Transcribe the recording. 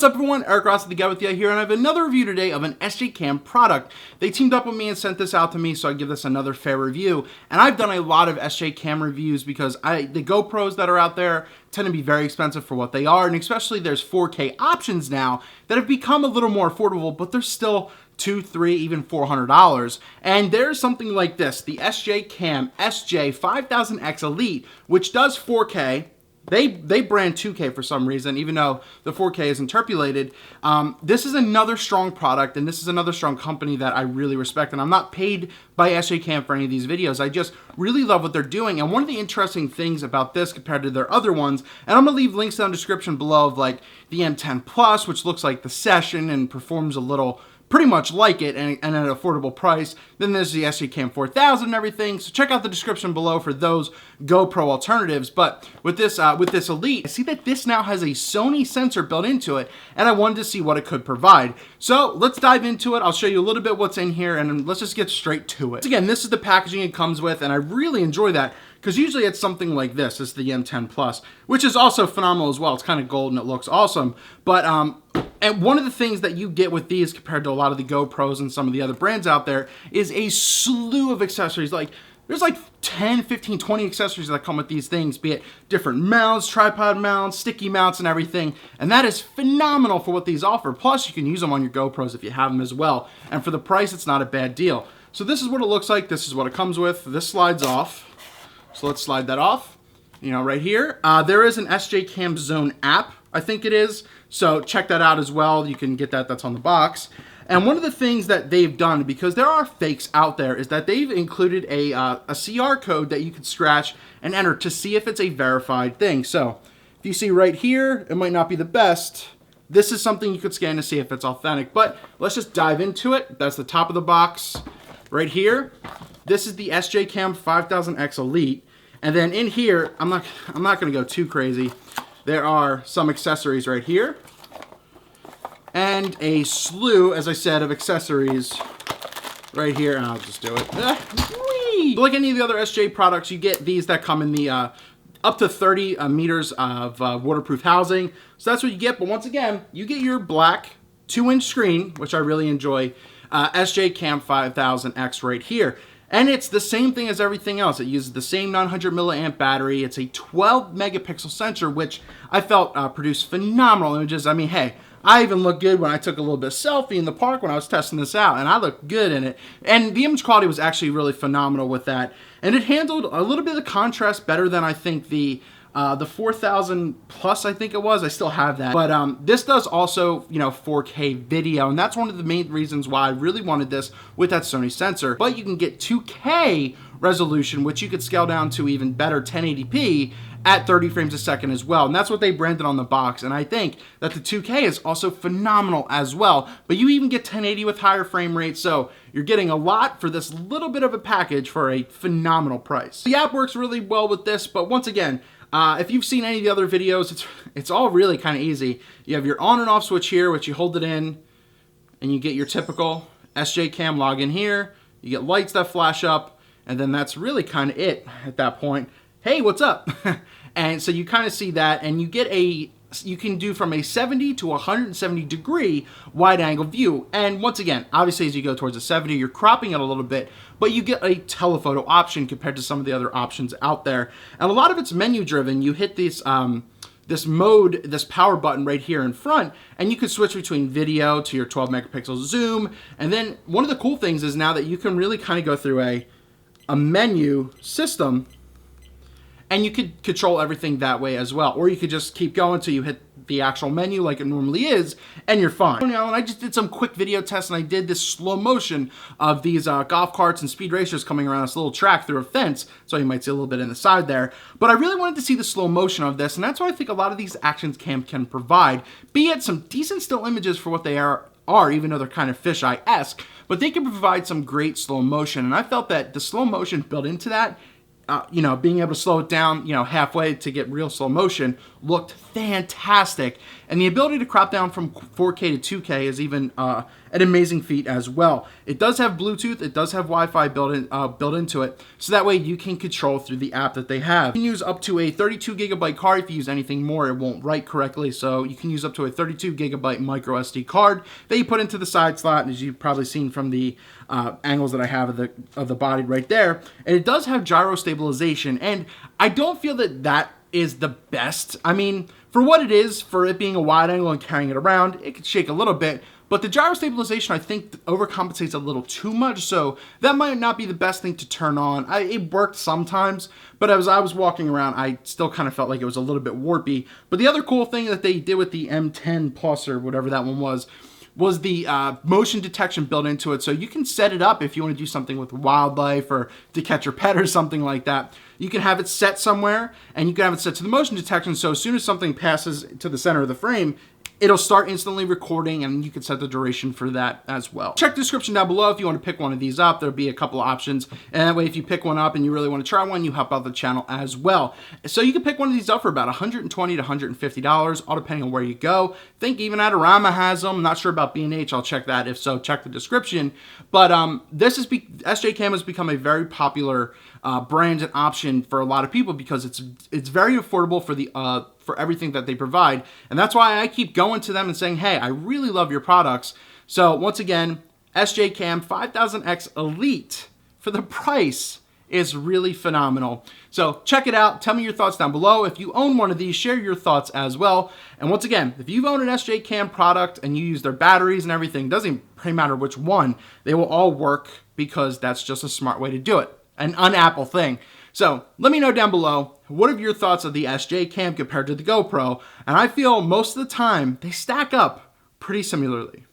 what's up everyone? Eric Rossi, the guy with the eye here, and I have another review today of an SJCAM product. They teamed up with me and sent this out to me, so I give this another fair review. And I've done a lot of SJCAM reviews because the GoPros that are out there tend to be very expensive for what they are, and especially there's 4K options now that have become a little more affordable, but they're still $200, $300, even $400. And there's something like this, the SJCAM SJ5000X Elite, which does 4K. They brand 2K for some reason, even though the 4K is interpolated. This is another strong product, and this is another strong company that I really respect. And I'm not paid by SJCAM for any of these videos. I just really love what they're doing. And one of the interesting things about this compared to their other ones, and I'm gonna leave links down in the description below of like the M10 Plus, which looks like the Session and performs a little pretty much like it and at an affordable price. Then there's the SJCAM 4000 and everything. So check out the description below for those GoPro alternatives. But with this Elite, I see that this now has a Sony sensor built into it, and I wanted to see what it could provide. So let's dive into it. I'll show you a little bit what's in here, and let's just get straight to it. Again, this is the packaging it comes with, and I really enjoy that because usually it's something like this. It's the M10 Plus, which is also phenomenal as well. It's kind of gold and it looks awesome. But and one of the things that you get with these compared to a lot of the GoPros and some of the other brands out there is a slew of accessories. Like there's like 10, 15, 20 accessories that come with these things, be it different mounts, tripod mounts, sticky mounts, and everything. And that is phenomenal for what these offer. Plus, you can use them on your GoPros if you have them as well. And for the price, it's not a bad deal. So this is what it looks like. This is what it comes with. This slides off. So let's slide that off. You know, right here. There is an SJCAM Zone app, I think it is. So check that out as well. You can get that. That's on the box. And one of the things that they've done, because there are fakes out there, is that they've included a CR code that you can scratch and enter to see if it's a verified thing. So if you see right here, it might not be the best. This is something you could scan to see if it's authentic. But let's just dive into it. That's the top of the box right here. This is the SJCAM 5000X Elite. And then in here, I'm not going to go too crazy. There are some accessories right here. And a slew, as I said, of accessories right here. And I'll just do it. So like any of the other SJ products, you get these that come in the up to 30 meters of waterproof housing. So that's what you get. But once again, you get your black 2-inch screen, which I really enjoy, SJCAM 5000X right here. And it's the same thing as everything else. It uses the same 900 milliamp battery. It's a 12 megapixel sensor, which I felt produced phenomenal images. I mean, hey, I even looked good when I took a little bit of selfie in the park when I was testing this out, and I looked good in it. And the image quality was actually really phenomenal with that. And it handled a little bit of the contrast better than I think the 4000 Plus, I think it was. I still have that. But this does also, you know, 4K video, and that's one of the main reasons why I really wanted this with that Sony sensor. But you can get 2K resolution, which you could scale down to even better 1080p at 30 frames a second as well. And that's what they branded on the box. And I think that the 2K is also phenomenal as well. But you even get 1080 with higher frame rates. So you're getting a lot for this little bit of a package for a phenomenal price. The app works really well with this, but once again, if you've seen any of the other videos, it's all really kind of easy. You have your on and off switch here, which you hold it in, and you get your typical SJCAM login here. You get lights that flash up, and then that's really kind of it at that point. Hey, what's up? And so you kind of see that, and you get you can do from a 70 to 170 degree wide angle view. And once again, obviously as you go towards the 70, you're cropping it a little bit, but you get a telephoto option compared to some of the other options out there. And a lot of it's menu driven. You hit this mode, this power button right here in front, and you can switch between video to your 12 megapixel zoom. And then one of the cool things is now that you can really kind of go through a menu system, and you could control everything that way as well. Or you could just keep going until you hit the actual menu like it normally is, and you're fine. You know, and I just did some quick video tests, and I did this slow motion of these golf carts and speed racers coming around this little track through a fence, so you might see a little bit in the side there. But I really wanted to see the slow motion of this, and that's what I think a lot of these action cam can provide, be it some decent still images for what they are, even though they're kind of fisheye-esque, but they can provide some great slow motion. And I felt that the slow motion built into that, you know, being able to slow it down, you know, halfway to get real slow motion looked fantastic. And the ability to crop down from 4K to 2K is even an amazing feat as well. It does have Bluetooth, it does have Wi-Fi built into it, so that way you can control through the app that they have. You can use up to a 32 gigabyte card. If you use anything more, it won't write correctly, so you can use up to a 32 gigabyte micro SD card that you put into the side slot, as you've probably seen from the angles that I have of the body right there. And it does have gyro stabilization, and I don't feel that is the best. I mean, for what it is, for it being a wide angle and carrying it around, it could shake a little bit, but the gyro stabilization, I think, overcompensates a little too much, so that might not be the best thing to turn on. It worked sometimes, but as I was walking around, I still kind of felt like it was a little bit warpy. But the other cool thing that they did with the M10 Plus, or whatever that one was the motion detection built into it. So you can set it up if you want to do something with wildlife or to catch your pet or something like that. You can have it set somewhere, and you can have it set to the motion detection, so as soon as something passes to the center of the frame, it'll start instantly recording, and you can set the duration for that as well. Check the description down below if you want to pick one of these up. There'll be a couple of options, and that way if you pick one up and you really want to try one, you help out the channel as well. So you can pick one of these up for about $120 to $150, all depending on where you go. I think even Adorama has them. I'm not sure about B&H. I'll check that. If so, check the description. But SJCAM has become a very popular brand and option for a lot of people because it's very affordable for everything that they provide. And that's why I keep going to them and saying, hey, I really love your products. So once again, SJCAM 5000X Elite, for the price, is really phenomenal. So check it out. Tell me your thoughts down below. If you own one of these, share your thoughts as well. And once again, if you've owned an SJCAM product and you use their batteries and everything, it doesn't really matter which one, they will all work because that's just a smart way to do it. An un-Apple thing. So let me know down below, what are your thoughts of the SJCAM compared to the GoPro? And I feel most of the time they stack up pretty similarly.